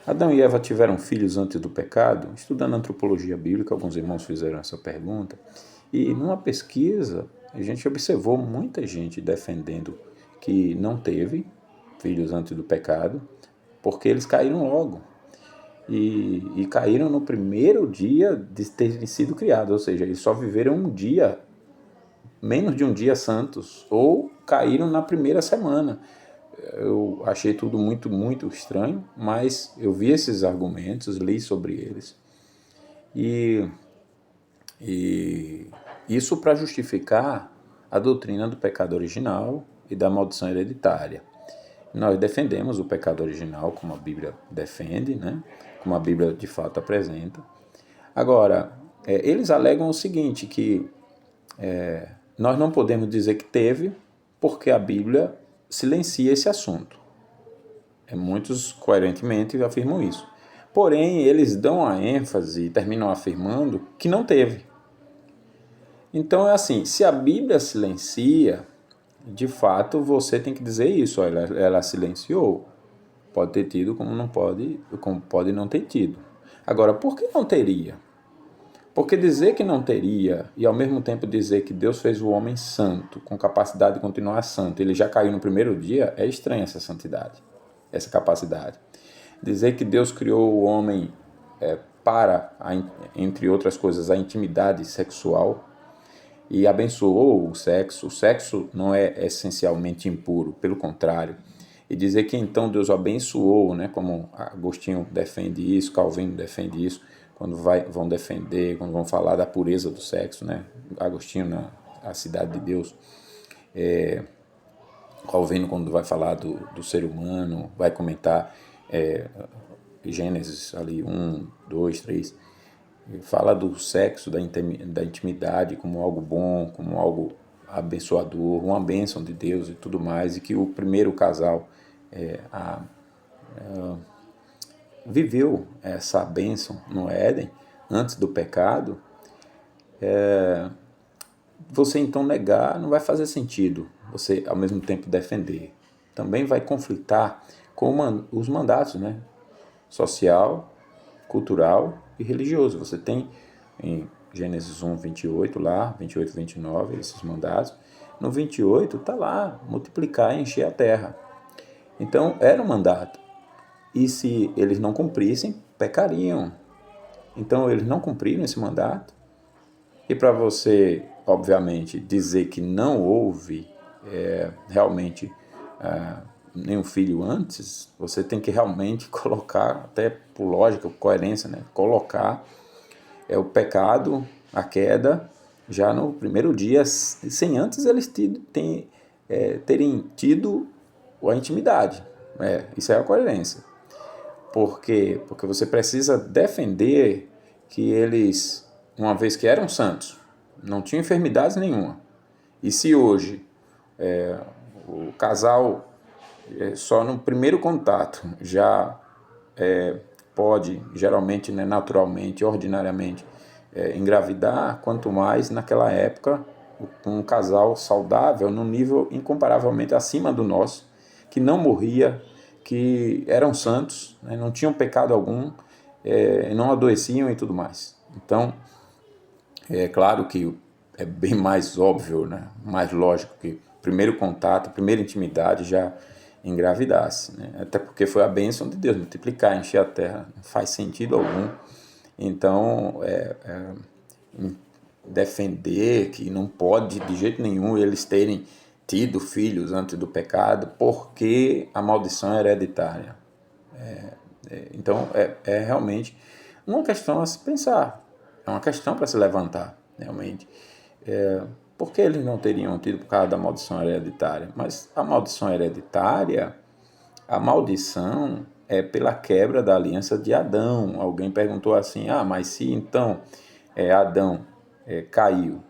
Adão e Eva tiveram filhos antes do pecado? Estudando antropologia bíblica, alguns irmãos fizeram essa pergunta. E numa pesquisa, a gente observou muita gente defendendo que não teve filhos antes do pecado, porque eles caíram logo. E caíram no primeiro dia de terem sido criados, ou seja, eles só viveram um dia, menos de um dia santos, ou caíram na primeira semana. Eu achei tudo muito, muito estranho, mas eu vi esses argumentos, li sobre eles, e, e isso para justificar a doutrina do pecado original e da maldição hereditária. Nós defendemos o pecado original, como a Bíblia defende, né? Como a Bíblia de fato apresenta. Agora, eles alegam o seguinte, que nós não podemos dizer que teve, porque a Bíblia silencia esse assunto. Muitos coerentemente afirmam isso. Porém, eles dão a ênfase e terminam afirmando que não teve. Então é assim, se a Bíblia silencia, de fato você tem que dizer isso, ela silenciou. Pode ter tido como pode não ter tido. Agora, por que não teria? Porque dizer que não teria e ao mesmo tempo dizer que Deus fez o homem santo, com capacidade de continuar santo, ele já caiu no primeiro dia, é estranha essa santidade, essa capacidade. Dizer que Deus criou o homem para, entre outras coisas, a intimidade sexual e abençoou o sexo não é essencialmente impuro, pelo contrário. E dizer que então Deus abençoou, né, como Agostinho defende isso, Calvino defende isso, quando vão defender, quando vão falar da pureza do sexo, né? Agostinho na Cidade de Deus, Calvino quando vai falar do ser humano, vai comentar Gênesis ali 1, 2, 3, fala do sexo, da intimidade como algo bom, como algo abençoador, uma bênção de Deus e tudo mais, e que o primeiro casal viveu essa bênção no Éden, antes do pecado. Você então negar não vai fazer sentido, você ao mesmo tempo defender. Também vai conflitar com os mandatos, né? Social, cultural e religioso. Você tem em Gênesis 1, 28 lá, 28, 29, esses mandatos. No 28 está lá, multiplicar e encher a terra. Então era um mandato. E se eles não cumprissem, pecariam. Então eles não cumpriram esse mandato. E para você, obviamente, dizer que não houve realmente nenhum filho antes, você tem que realmente colocar, até por lógica, por coerência, né? Colocar o pecado, a queda, já no primeiro dia, sem antes eles terem tido a intimidade. Isso é a coerência. Por quê? Porque você precisa defender que eles, uma vez que eram santos, não tinham enfermidades nenhuma. E se hoje o casal só no primeiro contato já pode, geralmente, né, naturalmente, ordinariamente, engravidar, quanto mais naquela época um casal saudável num nível incomparavelmente acima do nosso, que não morria, que eram santos, né, não tinham pecado algum, não adoeciam e tudo mais. Então, é claro que é bem mais óbvio, né, mais lógico que primeiro contato, primeira intimidade já engravidasse, né? Até porque foi a bênção de Deus, multiplicar, encher a terra, não faz sentido algum. Então, defender que não pode de jeito nenhum eles terem tido filhos antes do pecado, porque a maldição é hereditária. Então, é realmente uma questão a se pensar, é uma questão para se levantar, realmente. Por que eles não teriam tido por causa da maldição hereditária? Mas a maldição hereditária, a maldição é pela quebra da aliança de Adão. Alguém perguntou assim, mas se então Adão caiu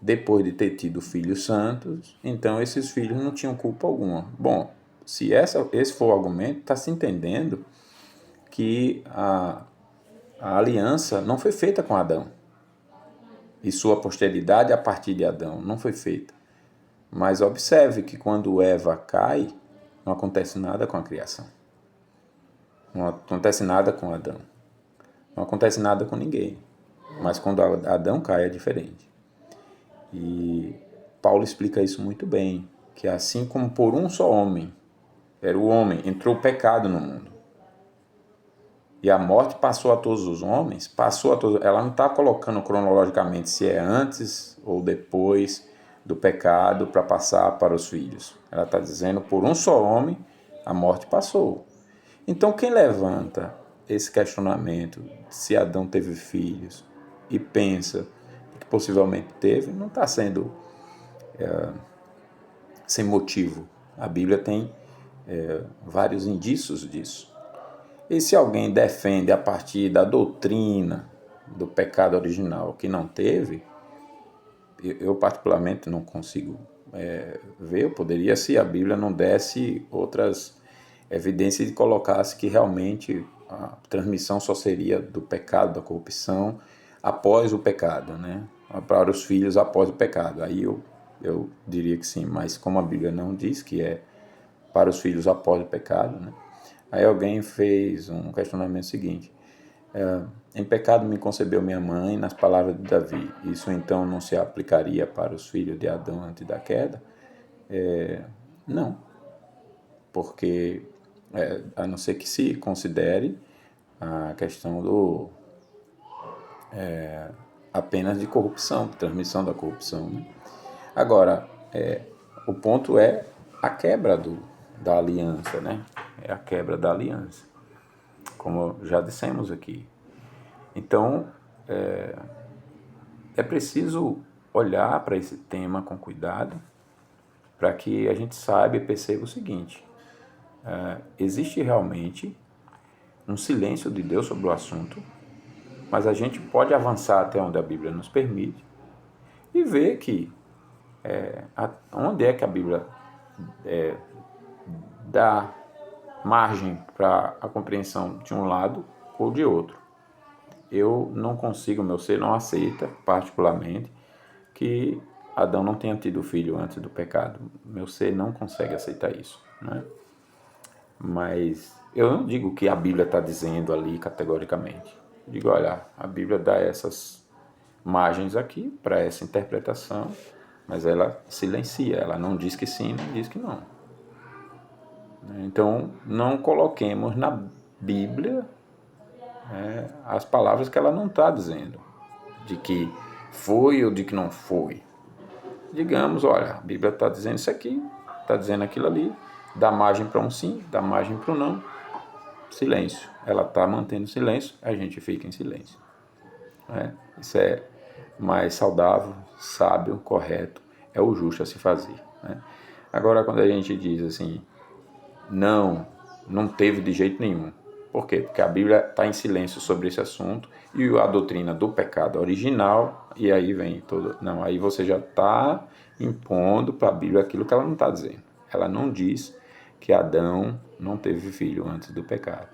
depois de ter tido filhos santos, então esses filhos não tinham culpa alguma. Bom, se esse for o argumento, está se entendendo que a aliança não foi feita com Adão. E sua posteridade a partir de Adão não foi feita. Mas observe que quando Eva cai, não acontece nada com a criação. Não acontece nada com Adão. Não acontece nada com ninguém. Mas quando Adão cai é diferente. E Paulo explica isso muito bem, que assim como por um só homem, era o homem, entrou o pecado no mundo. E a morte passou a todos os homens, passou a todos. Ela não está colocando cronologicamente se é antes ou depois do pecado para passar para os filhos. Ela está dizendo, por um só homem, a morte passou. Então, quem levanta esse questionamento, se Adão teve filhos, e pensa que possivelmente teve, não está sendo sem motivo. A Bíblia tem vários indícios disso. E se alguém defende a partir da doutrina do pecado original que não teve, eu particularmente não consigo ver. Eu poderia, se a Bíblia não desse outras evidências e colocasse que realmente a transmissão só seria do pecado, da corrupção, após o pecado, né? Para os filhos após o pecado. Aí eu diria que sim, mas como a Bíblia não diz que é para os filhos após o pecado, né? Aí alguém fez um questionamento seguinte: em pecado me concebeu minha mãe, nas palavras de Davi. Isso então não se aplicaria para os filhos de Adão antes da queda? Não, porque a não ser que se considere a questão do apenas de corrupção, de transmissão da corrupção, né? Agora, o ponto é a quebra da aliança, né? É a quebra da aliança, como já dissemos aqui. Então, é preciso olhar para esse tema com cuidado, para que a gente saiba e perceba o seguinte: existe realmente um silêncio de Deus sobre o assunto, mas a gente pode avançar até onde a Bíblia nos permite e ver que onde é que a Bíblia dá margem para a compreensão de um lado ou de outro. Eu não consigo, meu ser não aceita, particularmente, que Adão não tenha tido filho antes do pecado. Meu ser não consegue aceitar isso, né? Mas eu não digo que a Bíblia está dizendo ali categoricamente. Digo, olha, a Bíblia dá essas margens aqui para essa interpretação, mas ela silencia, ela não diz que sim, não diz que não. Então, não coloquemos na Bíblia as palavras que ela não está dizendo, de que foi ou de que não foi. Digamos, olha, a Bíblia está dizendo isso aqui, está dizendo aquilo ali, dá margem para um sim, dá margem para um não, silêncio. Ela está mantendo silêncio, a gente fica em silêncio. Isso é mais saudável, sábio, correto, é o justo a se fazer. Agora, quando a gente diz assim, não teve de jeito nenhum. Por quê? Porque a Bíblia está em silêncio sobre esse assunto e a doutrina do pecado original, e aí vem todo. Não, aí você já está impondo para a Bíblia aquilo que ela não está dizendo. Ela não diz que Adão não teve filho antes do pecado.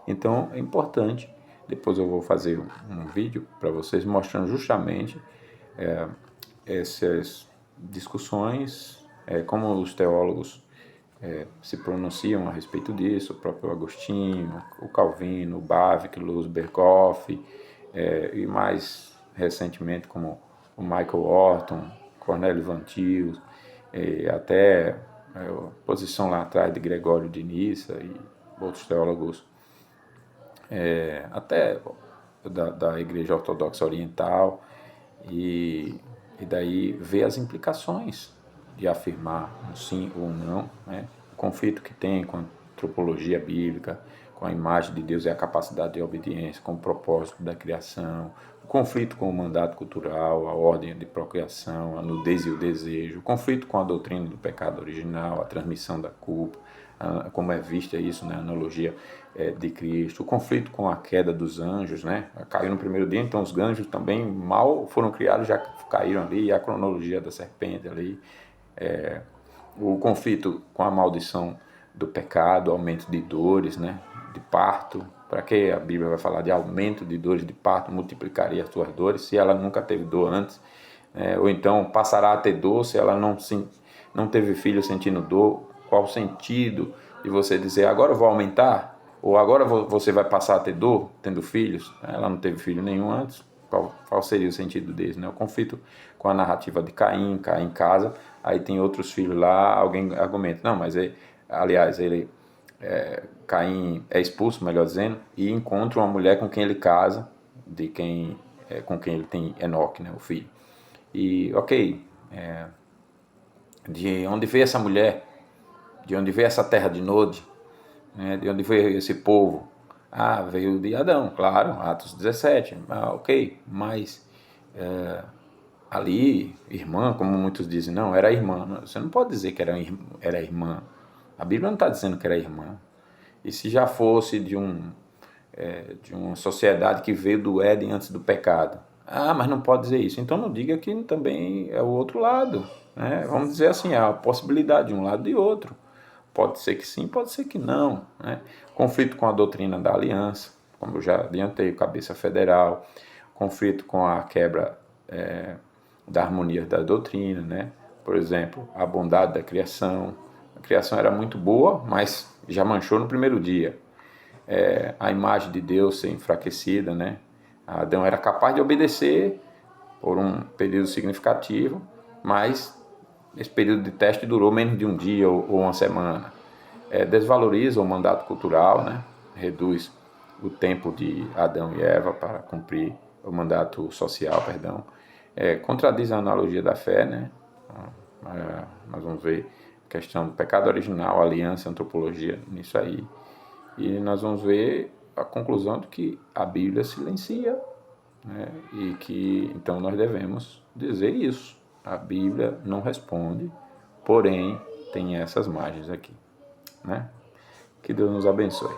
Então é importante. Depois eu vou fazer um vídeo para vocês mostrando justamente essas discussões, como os teólogos se pronunciam a respeito disso, o próprio Agostinho, o Calvino, o Bavinck, Luz Bergoff, e mais recentemente como o Michael Orton, Cornélio Van Til, até a posição lá atrás de Gregório de Nissa e outros teólogos, até da Igreja Ortodoxa Oriental, e daí ver as implicações de afirmar um sim ou um não, né? O conflito que tem com a antropologia bíblica, com a imagem de Deus e a capacidade de obediência, com o propósito da criação, o conflito com o mandato cultural, a ordem de procriação, a nudez e o desejo, o conflito com a doutrina do pecado original, a transmissão da culpa, como é vista isso na analogia de Cristo, o conflito com a queda dos anjos, né? Caiu no primeiro dia, então os anjos também mal foram criados, já caíram ali, e a cronologia da serpente ali, o conflito com a maldição do pecado, aumento de dores, né? De parto. Para que a Bíblia vai falar de aumento de dores de parto, multiplicaria as suas dores, se ela nunca teve dor antes, ou então passará a ter dor se ela não teve filho sentindo dor. Qual o sentido de você dizer, agora eu vou aumentar? Ou agora você vai passar a ter dor tendo filhos? Ela não teve filho nenhum antes. Qual seria o sentido desse, né? O conflito com a narrativa de Caim em casa, aí tem outros filhos lá, alguém argumenta, não, mas aliás, Caim é expulso, melhor dizendo, e encontra uma mulher com quem ele casa, com quem ele tem Enoque, né, o filho. E, ok, de onde veio essa mulher? De onde veio essa terra de Nod? Né? De onde veio esse povo? Ah, veio de Adão, claro, Atos 17. Ok, mas ali, irmã, como muitos dizem, não, era irmã. Você não pode dizer que era irmã. A Bíblia não está dizendo que era irmã. E se já fosse de uma sociedade que veio do Éden antes do pecado? Ah, mas não pode dizer isso. Então não diga que também é o outro lado. Né? Vamos dizer assim, há a possibilidade de um lado e outro. Pode ser que sim, pode ser que não. Né? Conflito com a doutrina da aliança, como eu já adiantei, cabeça federal. Conflito com a quebra da harmonia da doutrina, né? Por exemplo, a bondade da criação. A criação era muito boa, mas já manchou no primeiro dia. A imagem de Deus ser enfraquecida, né? Adão era capaz de obedecer por um período significativo, mas esse período de teste durou menos de um dia ou uma semana. Desvaloriza o mandato cultural, né? Reduz o tempo de Adão e Eva para cumprir o mandato social, perdão. Contradiz a analogia da fé, né? Nós vamos ver a questão do pecado original, aliança, antropologia nisso aí. E nós vamos ver a conclusão de que a Bíblia silencia, né? E que então nós devemos dizer isso. A Bíblia não responde, porém tem essas margens aqui, né? Que Deus nos abençoe.